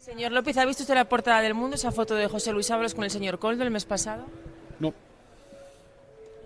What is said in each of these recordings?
Señor López, ¿ha visto usted la portada del Mundo, esa foto de José Luis Ábalos con el señor Koldo el mes pasado? No.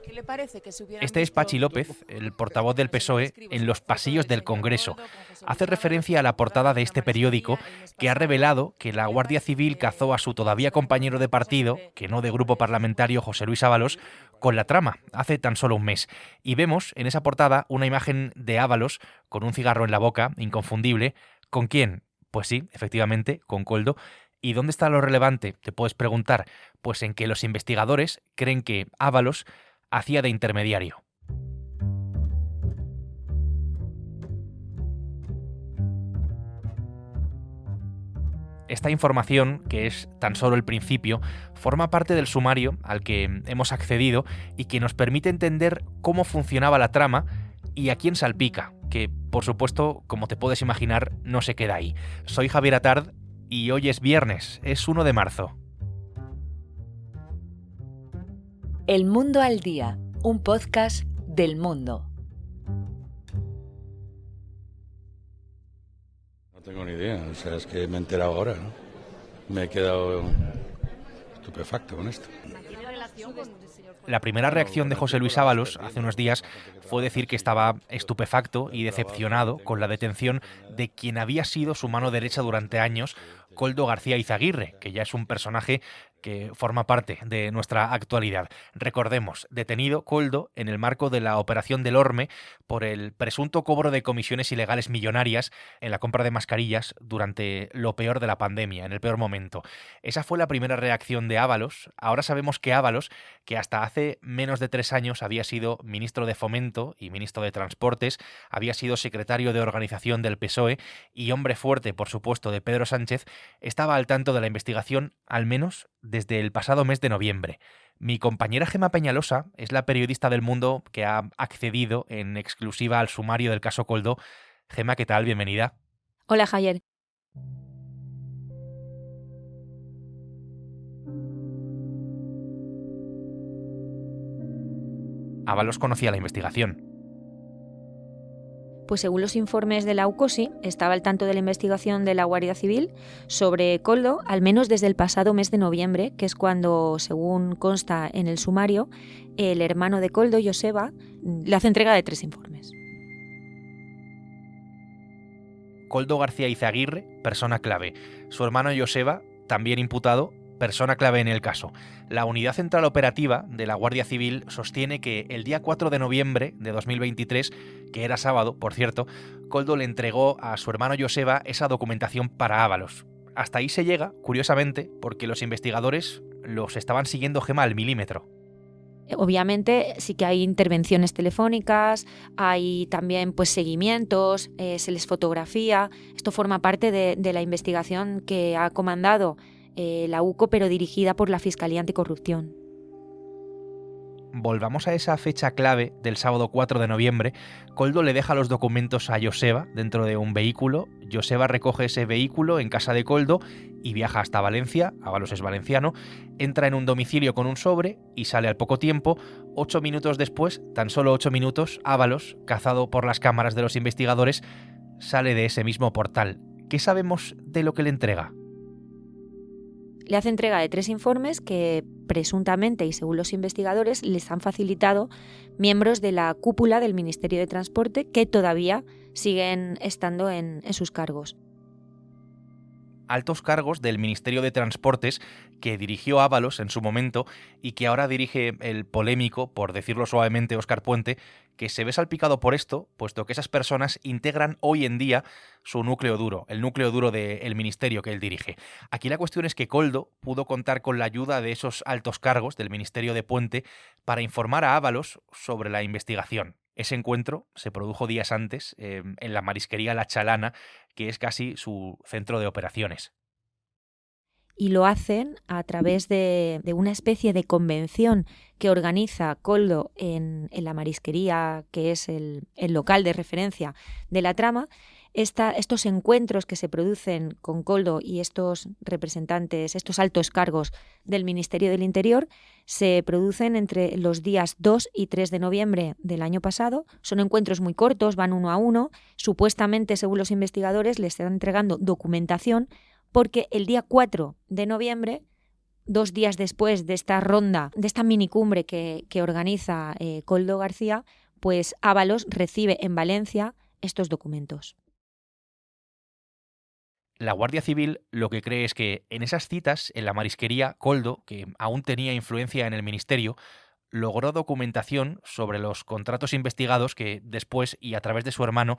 ¿Qué le parece que se hubieran Este es visto Pachi López, el portavoz del PSOE, en los pasillos del Congreso. Hace referencia a la portada de este periódico que ha revelado que la Guardia Civil cazó a su todavía compañero de partido, que no de grupo parlamentario, José Luis Ábalos, con la trama, hace tan solo un mes. Y vemos en esa portada una imagen de Ábalos con un cigarro en la boca, inconfundible. ¿Con quién? Pues sí, efectivamente, con Koldo. ¿Y dónde está lo relevante? Te puedes preguntar. Pues en que los investigadores creen que Ábalos hacía de intermediario. Esta información, que es tan solo el principio, forma parte del sumario al que hemos accedido y que nos permite entender cómo funcionaba la trama y a quién salpica, que, por supuesto, como te puedes imaginar, no se queda ahí. Soy Javier Atard y hoy es viernes, es 1 de marzo. El Mundo al Día, un podcast del Mundo. No tengo ni idea, o sea, es que me he enterado ahora, ¿no? Me he quedado estupefacto con esto. La primera reacción de José Luis Ábalos hace unos días fue decir que estaba estupefacto y decepcionado con la detención de quien había sido su mano derecha durante años, Koldo García Izaguirre, que ya es un personaje que forma parte de nuestra actualidad. Recordemos, detenido Koldo en el marco de la Operación del Orme por el presunto cobro de comisiones ilegales millonarias en la compra de mascarillas durante lo peor de la pandemia, en el peor momento. Esa fue la primera reacción de Ábalos. Ahora sabemos que Ábalos, que hasta hace menos de 3 años había sido ministro de Fomento y ministro de Transportes, había sido secretario de organización del PSOE y hombre fuerte, por supuesto, de Pedro Sánchez, estaba al tanto de la investigación, al menos desde el pasado mes de noviembre. Mi compañera Gemma Peñalosa es la periodista del Mundo que ha accedido en exclusiva al sumario del caso Koldo. Gemma, ¿qué tal? Bienvenida. Hola, Javier. Ábalos conocía la investigación. Pues según los informes de la UCOSI, estaba al tanto de la investigación de la Guardia Civil sobre Koldo, al menos desde el pasado mes de noviembre, que es cuando, según consta en el sumario, el hermano de Koldo, Joseba, le hace entrega de 3 informes. Koldo García Izaguirre, persona clave. Su hermano Joseba, también imputado, persona clave en el caso. La Unidad Central Operativa de la Guardia Civil sostiene que el día 4 de noviembre de 2023, que era sábado, por cierto, Koldo le entregó a su hermano Joseba esa documentación para Ábalos. Hasta ahí se llega, curiosamente, porque los investigadores los estaban siguiendo, Gemma, al milímetro. Obviamente sí que hay intervenciones telefónicas, hay también pues seguimientos, se les fotografía. Esto forma parte de la investigación que ha comandado la UCO, pero dirigida por la Fiscalía Anticorrupción. Volvamos a esa fecha clave del sábado 4 de noviembre. Koldo le deja los documentos a Joseba dentro de un vehículo. Joseba recoge ese vehículo en casa de Koldo y viaja hasta Valencia. Ábalos es valenciano. Entra en un domicilio con un sobre y sale al poco tiempo. 8 minutos después, tan solo 8 minutos, Ábalos, cazado por las cámaras de los investigadores, sale de ese mismo portal. ¿Qué sabemos de lo que le entrega? Le hace entrega de 3 informes que presuntamente y según los investigadores les han facilitado miembros de la cúpula del Ministerio de Transporte que todavía siguen estando en sus cargos. Altos cargos del Ministerio de Transportes que dirigió Ábalos en su momento y que ahora dirige el polémico, por decirlo suavemente, Óscar Puente, que se ve salpicado por esto, puesto que esas personas integran hoy en día su núcleo duro, el núcleo duro del ministerio que él dirige. Aquí la cuestión es que Koldo pudo contar con la ayuda de esos altos cargos del Ministerio de Puente para informar a Ábalos sobre la investigación. Ese encuentro se produjo días antes en la marisquería La Chalana, que es casi su centro de operaciones. Y lo hacen a través de una especie de convención que organiza Koldo en la marisquería, que es el local de referencia de la trama. Estos encuentros que se producen con Koldo y estos representantes, estos altos cargos del Ministerio del Interior, se producen entre los días 2 y 3 de noviembre del año pasado. Son encuentros muy cortos, van 1 a 1. Supuestamente, según los investigadores, le están entregando documentación porque el día 4 de noviembre, 2 días después de esta ronda, de esta minicumbre que organiza Koldo García, pues Ábalos recibe en Valencia estos documentos. La Guardia Civil lo que cree es que en esas citas, en la marisquería, Koldo, que aún tenía influencia en el ministerio, logró documentación sobre los contratos investigados que después, y a través de su hermano,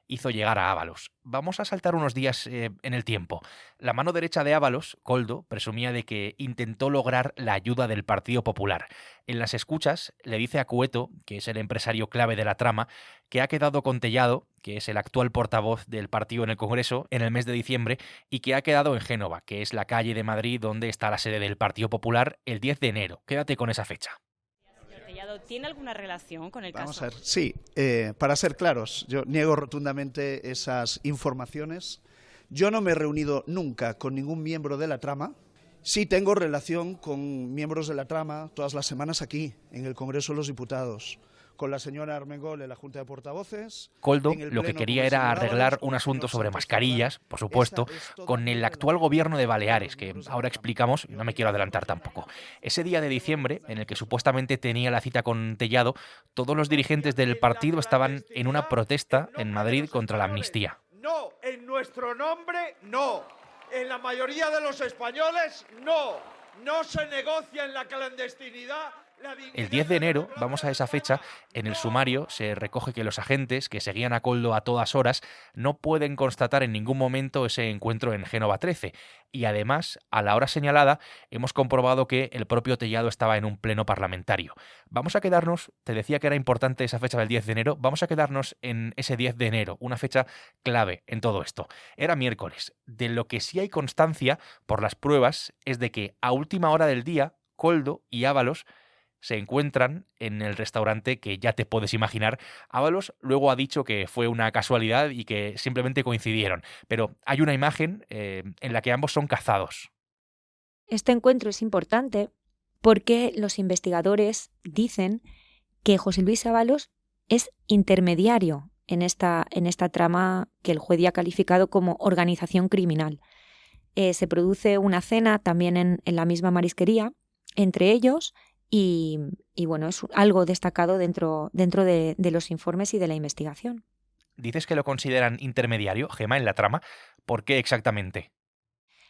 hizo llegar a Ábalos. Vamos a saltar unos días en el tiempo. La mano derecha de Ábalos, Koldo, presumía de que intentó lograr la ayuda del Partido Popular. En las escuchas le dice a Cueto, que es el empresario clave de la trama, que ha quedado con Tellado, que es el actual portavoz del partido en el Congreso, en el mes de diciembre, y que ha quedado en Génova, que es la calle de Madrid donde está la sede del Partido Popular, el 10 de enero. Quédate con esa fecha. ¿Tiene alguna relación con el caso? Vamos a ver, sí, para ser claros, yo niego rotundamente esas informaciones. Yo no me he reunido nunca con ningún miembro de la trama. Sí tengo relación con miembros de la trama todas las semanas aquí, en el Congreso de los Diputados, con la señora Armengol en la Junta de Portavoces. Koldo lo que quería era arreglar un asunto sobre mascarillas, por supuesto, con el actual gobierno de Baleares, que ahora explicamos y no me quiero adelantar tampoco. Ese día de diciembre, en el que supuestamente tenía la cita con Tellado, todos los dirigentes del partido estaban en una protesta en Madrid contra la amnistía. No, en nuestro nombre, no. En la mayoría de los españoles, no. No se negocia en la clandestinidad. El 10 de enero, vamos a esa fecha, en el sumario se recoge que los agentes, que seguían a Koldo a todas horas, no pueden constatar en ningún momento ese encuentro en Génova 13. Y además, a la hora señalada, hemos comprobado que el propio Tellado estaba en un pleno parlamentario. Vamos a quedarnos, te decía que era importante esa fecha del 10 de enero, vamos a quedarnos en ese 10 de enero, una fecha clave en todo esto. Era miércoles. De lo que sí hay constancia, por las pruebas, es de que a última hora del día, Koldo y Ábalos se encuentran en el restaurante que ya te puedes imaginar. Ábalos luego ha dicho que fue una casualidad y que simplemente coincidieron, pero hay una imagen en la que ambos son cazados. Este encuentro es importante porque los investigadores dicen que José Luis Ábalos es intermediario en esta trama que el juez ya ha calificado como organización criminal. Se produce una cena también en la misma marisquería entre ellos. Y bueno, es algo destacado dentro de los informes y de la investigación. Dices que lo consideran intermediario, Gemma, en la trama. ¿Por qué exactamente?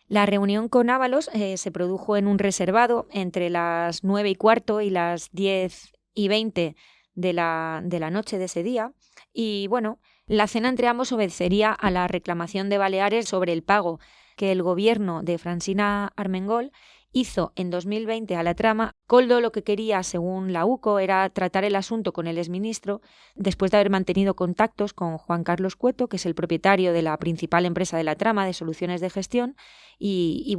La reunión con Ábalos se produjo en un reservado entre las 9:15 y las 10:20 de la noche de ese día. Y bueno, la cena entre ambos obedecería a la reclamación de Baleares sobre el pago que el gobierno de Francina Armengol hizo en 2020 a la trama. Koldo lo que quería, según la UCO, era tratar el asunto con el exministro después de haber mantenido contactos con Juan Carlos Cueto, que es el propietario de la principal empresa de la trama, de Soluciones de Gestión, y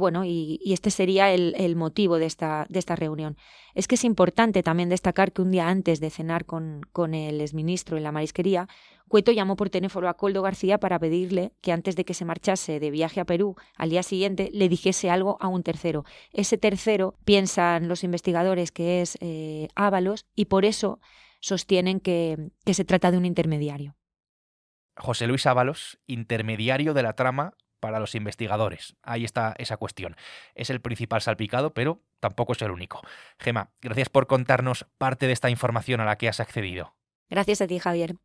este sería el motivo de esta reunión. Es que es importante también destacar que un día antes de cenar con el exministro en la marisquería, Cueto llamó por teléfono a Koldo García para pedirle que antes de que se marchase de viaje a Perú al día siguiente le dijese algo a un tercero. Ese tercero, piensan los investigadores, que es Ábalos, y por eso sostienen que se trata de un intermediario. José Luis Ábalos, intermediario de la trama para los investigadores. Ahí está esa cuestión. Es el principal salpicado, pero tampoco es el único. Gemma, gracias por contarnos parte de esta información a la que has accedido. Gracias a ti, Javier.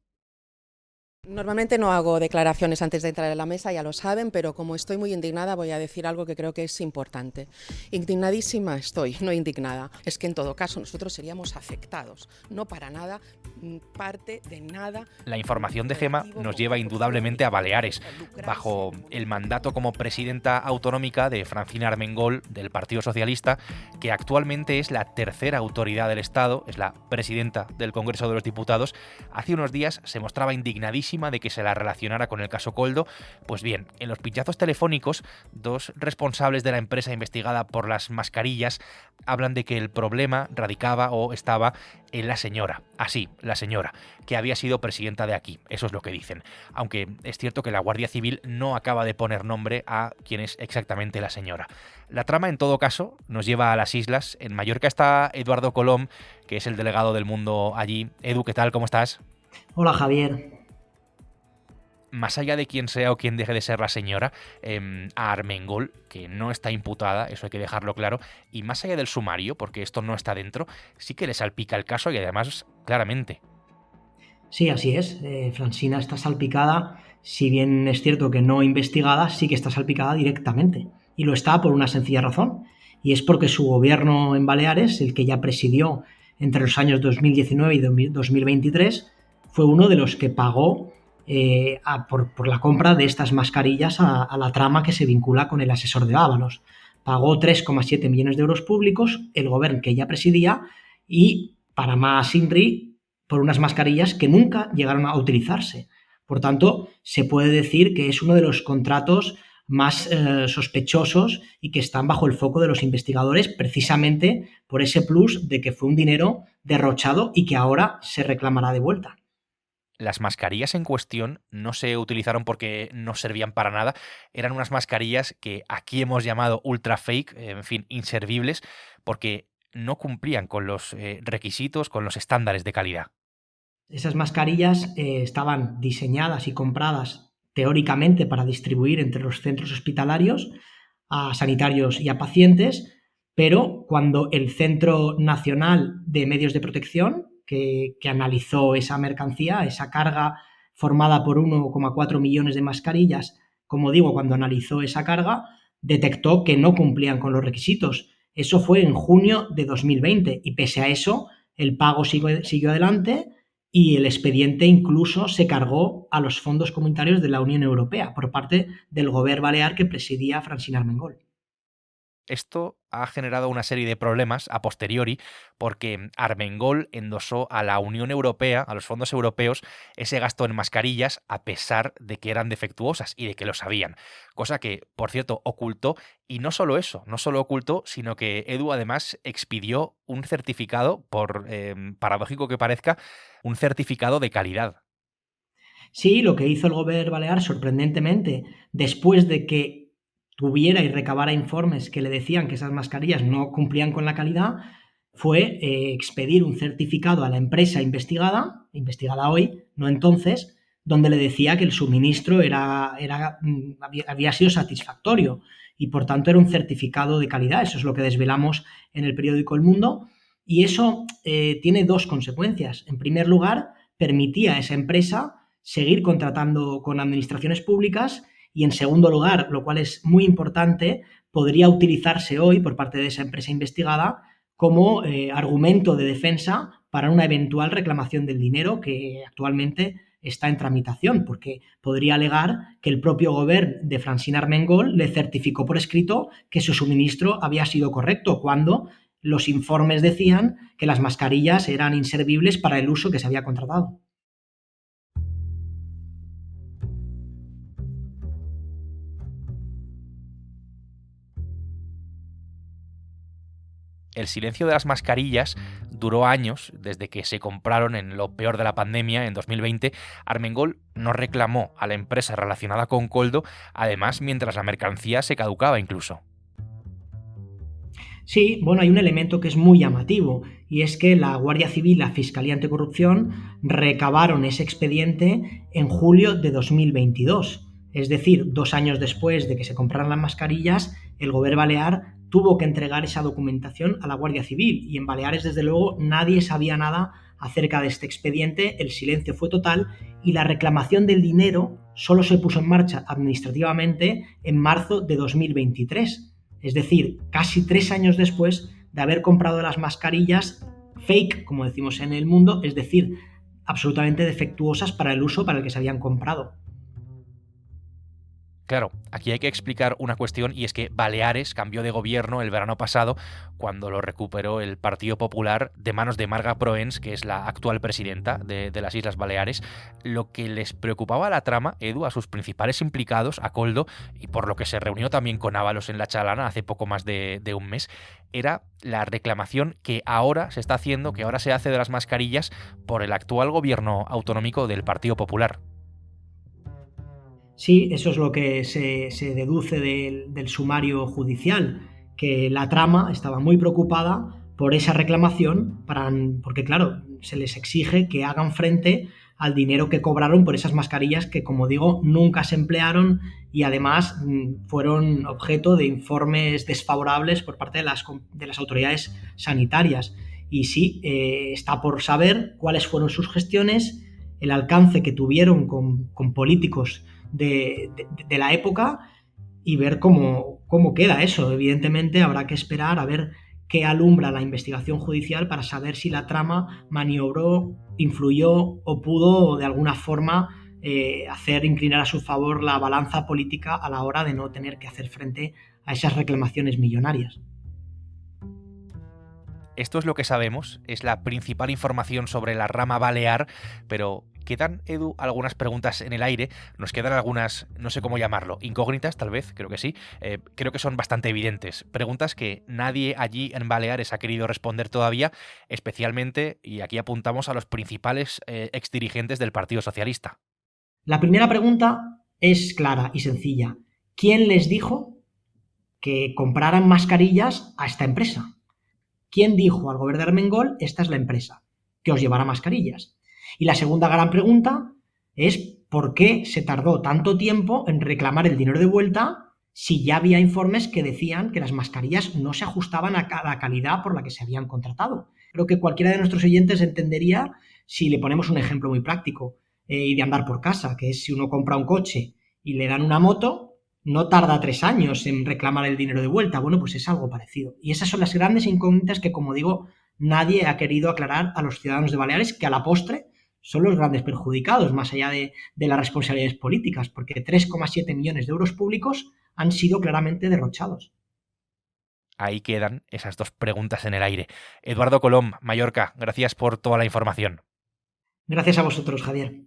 Normalmente no hago declaraciones antes de entrar en la mesa, ya lo saben, pero como estoy muy indignada voy a decir algo que creo que es importante. Indignadísima estoy, no indignada. Es que en todo caso nosotros seríamos afectados, no para nada, parte de nada. La información de Gemma nos lleva indudablemente a Baleares, bajo el mandato como presidenta autonómica de Francina Armengol del Partido Socialista, que actualmente es la tercera autoridad del Estado, es la presidenta del Congreso de los Diputados. Hace unos días se mostraba indignadísima de que se la relacionara con el caso Koldo. Pues bien, en los pinchazos telefónicos, dos responsables de la empresa investigada por las mascarillas hablan de que el problema radicaba o estaba en la señora, así, la señora, que había sido presidenta de aquí, eso es lo que dicen. Aunque es cierto que la Guardia Civil no acaba de poner nombre a quién es exactamente la señora. La trama, en todo caso, nos lleva a las islas. En Mallorca está Eduardo Colom, que es el delegado del Mundo allí. Edu, ¿qué tal? ¿Cómo estás? Hola, Javier. más allá de quién sea o quién deje de ser la señora, a Armengol, que no está imputada, eso hay que dejarlo claro, y más allá del sumario, porque esto no está dentro, sí que le salpica el caso y además claramente. Sí, así es. Francina está salpicada, si bien es cierto que no investigada, sí que está salpicada directamente. Y lo está por una sencilla razón, y es porque su gobierno en Baleares, el que ella presidió entre los años 2019 y 2023, fue uno de los que pagó por la compra de estas mascarillas a la trama que se vincula con el asesor de Ábalos. Pagó 3,7 millones de euros públicos el gobierno que ella presidía y para más INRI por unas mascarillas que nunca llegaron a utilizarse. Por tanto, se puede decir que es uno de los contratos más sospechosos y que están bajo el foco de los investigadores precisamente por ese plus de que fue un dinero derrochado y que ahora se reclamará de vuelta. Las mascarillas en cuestión no se utilizaron porque no servían para nada. Eran unas mascarillas que aquí hemos llamado ultra fake, en fin, inservibles, porque no cumplían con los requisitos, con los estándares de calidad. Esas mascarillas estaban diseñadas y compradas teóricamente para distribuir entre los centros hospitalarios a sanitarios y a pacientes, pero cuando el Centro Nacional de Medios de Protección, que analizó esa mercancía, esa carga formada por 1,4 millones de mascarillas, como digo, cuando analizó esa carga, detectó que no cumplían con los requisitos. Eso fue en junio de 2020 y pese a eso el pago siguió adelante y el expediente incluso se cargó a los fondos comunitarios de la Unión Europea por parte del gobierno balear que presidía Francina Armengol. Esto ha generado una serie de problemas a posteriori porque Armengol endosó a la Unión Europea, a los fondos europeos, ese gasto en mascarillas a pesar de que eran defectuosas y de que lo sabían. Cosa que, por cierto, ocultó. Y no solo eso, no solo ocultó, sino que Edu además expidió un certificado, por paradójico que parezca, un certificado de calidad. Sí, lo que hizo el gobierno balear, sorprendentemente, después de que tuviera y recabara informes que le decían que esas mascarillas no cumplían con la calidad, fue expedir un certificado a la empresa investigada hoy, no entonces, donde le decía que el suministro había sido satisfactorio y por tanto era un certificado de calidad. Eso es lo que desvelamos en el periódico El Mundo y eso tiene dos consecuencias. En primer lugar, permitía a esa empresa seguir contratando con administraciones públicas y en segundo lugar, lo cual es muy importante, podría utilizarse hoy por parte de esa empresa investigada como argumento de defensa para una eventual reclamación del dinero que actualmente está en tramitación, porque podría alegar que el propio gobierno de Francina Armengol le certificó por escrito que su suministro había sido correcto, cuando los informes decían que las mascarillas eran inservibles para el uso que se había contratado. El silencio de las mascarillas duró años, desde que se compraron en lo peor de la pandemia, en 2020. Armengol no reclamó a la empresa relacionada con Koldo, además mientras la mercancía se caducaba incluso. Sí, bueno, hay un elemento que es muy llamativo y es que la Guardia Civil y la Fiscalía Anticorrupción recabaron ese expediente en julio de 2022. Es decir, 2 años después de que se compraran las mascarillas, el gobierno balear tuvo que entregar esa documentación a la Guardia Civil y en Baleares, desde luego, nadie sabía nada acerca de este expediente, el silencio fue total y la reclamación del dinero solo se puso en marcha administrativamente en marzo de 2023. Es decir, casi 3 años después de haber comprado las mascarillas fake, como decimos en El Mundo, es decir, absolutamente defectuosas para el uso para el que se habían comprado. Claro, aquí hay que explicar una cuestión y es que Baleares cambió de gobierno el verano pasado cuando lo recuperó el Partido Popular de manos de Marga Proens, que es la actual presidenta de las Islas Baleares. Lo que les preocupaba a la trama, Edu, a sus principales implicados, a Koldo, y por lo que se reunió también con Ábalos en La Chalana hace poco más de un mes, era la reclamación que ahora se está haciendo, que ahora se hace de las mascarillas por el actual gobierno autonómico del Partido Popular. Sí, eso es lo que se deduce del sumario judicial, que la trama estaba muy preocupada por esa reclamación, porque claro, se les exige que hagan frente al dinero que cobraron por esas mascarillas que, como digo, nunca se emplearon y además fueron objeto de informes desfavorables por parte de las autoridades sanitarias. Y sí, está por saber cuáles fueron sus gestiones, el alcance que tuvieron con políticos de la época y ver cómo queda eso. Evidentemente habrá que esperar a ver qué alumbra la investigación judicial para saber si la trama maniobró, influyó o pudo de alguna forma hacer inclinar a su favor la balanza política a la hora de no tener que hacer frente a esas reclamaciones millonarias. Esto es lo que sabemos, es la principal información sobre la rama balear, pero quedan, Edu, algunas preguntas en el aire, nos quedan algunas, no sé cómo llamarlo, incógnitas tal vez, creo que sí, creo que son bastante evidentes, preguntas que nadie allí en Baleares ha querido responder todavía, especialmente, y aquí apuntamos a los principales exdirigentes del Partido Socialista. La primera pregunta es clara y sencilla. ¿Quién les dijo que compraran mascarillas a esta empresa? ¿Quién dijo al gobierno de Armengol, esta es la empresa que os llevará mascarillas? Y la segunda gran pregunta es ¿por qué se tardó tanto tiempo en reclamar el dinero de vuelta si ya había informes que decían que las mascarillas no se ajustaban a la calidad por la que se habían contratado? Creo que cualquiera de nuestros oyentes entendería si le ponemos un ejemplo muy práctico y de andar por casa, que es si uno compra un coche y le dan una moto, no tarda 3 años en reclamar el dinero de vuelta. Bueno, pues es algo parecido. Y esas son las grandes incógnitas que, como digo, nadie ha querido aclarar a los ciudadanos de Baleares, que a la postre son los grandes perjudicados, más allá de las responsabilidades políticas, porque 3,7 millones de euros públicos han sido claramente derrochados. Ahí quedan esas dos preguntas en el aire. Eduardo Colom, Mallorca, gracias por toda la información. Gracias a vosotros, Javier.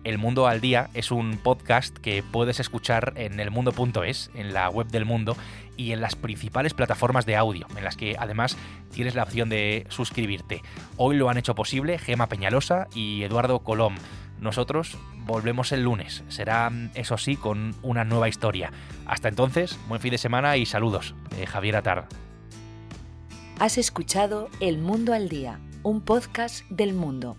El Mundo al Día es un podcast que puedes escuchar en elmundo.es, en la web del Mundo y en las principales plataformas de audio, en las que además tienes la opción de suscribirte. Hoy lo han hecho posible Gema Peñalosa y Eduardo Colom. Nosotros volvemos el lunes. Será, eso sí, con una nueva historia. Hasta entonces, buen fin de semana y saludos de Javier Atard. Has escuchado El Mundo al Día, un podcast del Mundo.